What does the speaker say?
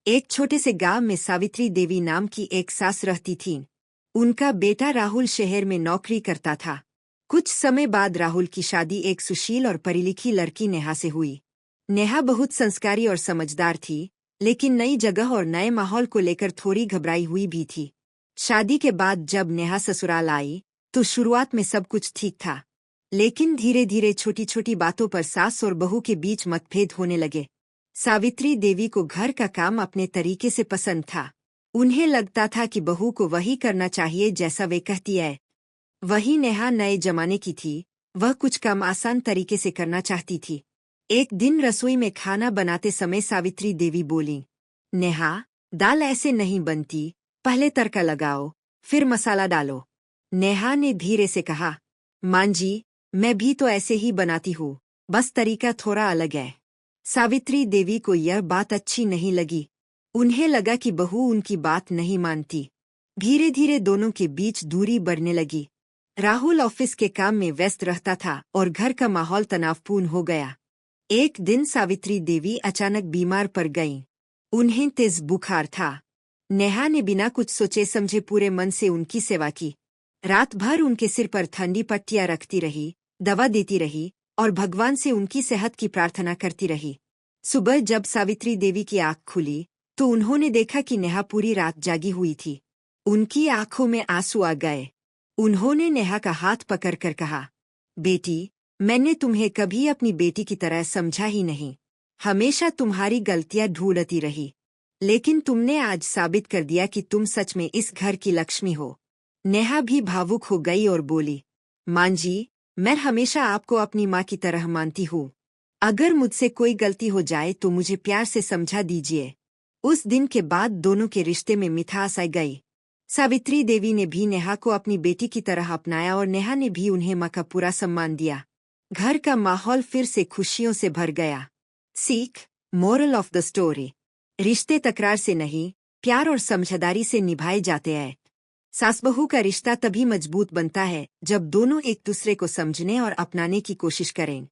एक छोटे से गांव में सावित्री देवी नाम की एक सास रहती थीं। उनका बेटा राहुल शहर में नौकरी करता था। कुछ समय बाद राहुल की शादी एक सुशील और पढ़ी लिखी लड़की नेहा से हुई। नेहा बहुत संस्कारी और समझदार थी, लेकिन नई जगह और नए माहौल को लेकर थोड़ी घबराई हुई भी थी। शादी के बाद जब नेहा ससुराल आई, तो शुरुआत में सब कुछ ठीक था, लेकिन धीरे धीरे छोटी छोटी बातों पर सास और बहू के बीच मतभेद होने लगे। सावित्री देवी को घर का काम अपने तरीके से पसंद था। उन्हें लगता था कि बहू को वही करना चाहिए जैसा वे कहती है। वही नेहा नए जमाने की थी, वह कुछ काम आसान तरीके से करना चाहती थी। एक दिन रसोई में खाना बनाते समय सावित्री देवी बोली, नेहा, दाल ऐसे नहीं बनती, पहले तड़का लगाओ, फिर मसाला डालो। नेहा ने धीरे से कहा, मां जी, मैं भी तो ऐसे ही बनाती हूँ, बस तरीका थोड़ा अलग है। सावित्री देवी को यह बात अच्छी नहीं लगी। उन्हें लगा कि बहू उनकी बात नहीं मानती। धीरे धीरे दोनों के बीच दूरी बढ़ने लगी। राहुल ऑफिस के काम में व्यस्त रहता था और घर का माहौल तनावपूर्ण हो गया। एक दिन सावित्री देवी अचानक बीमार पड़ गईं। उन्हें तेज बुखार था। नेहा ने बिना कुछ सोचे समझे पूरे मन से उनकी सेवा की। रात भर उनके सिर पर ठंडी पट्टियां रखती रही, दवा देती रही और भगवान से उनकी सेहत की प्रार्थना करती रही। सुबह जब सावित्री देवी की आंख खुली, तो उन्होंने देखा कि नेहा पूरी रात जागी हुई थी। उनकी आंखों में आंसू आ गए। उन्होंने नेहा का हाथ पकड़कर कहा, बेटी, मैंने तुम्हें कभी अपनी बेटी की तरह समझा ही नहीं। हमेशा तुम्हारी गलतियां ढूंढती रही, लेकिन तुमने आज साबित कर दिया कि तुम सच में इस घर की लक्ष्मी हो। नेहा भी भावुक हो गई और बोली, मां जी, मैं हमेशा आपको अपनी माँ की तरह मानती हूँ। अगर मुझसे कोई गलती हो जाए तो मुझे प्यार से समझा दीजिए। उस दिन के बाद दोनों के रिश्ते में मिठास आ गई। सावित्री देवी ने भी नेहा को अपनी बेटी की तरह अपनाया और नेहा ने भी उन्हें माँ का पूरा सम्मान दिया। घर का माहौल फिर से खुशियों से भर गया। सीख, मोरल ऑफ द स्टोरी, रिश्ते तकरार से नहीं, प्यार और समझदारी से निभाए जाते हैं। सास बहू का रिश्ता तभी मजबूत बनता है जब दोनों एक दूसरे को समझने और अपनाने की कोशिश करें।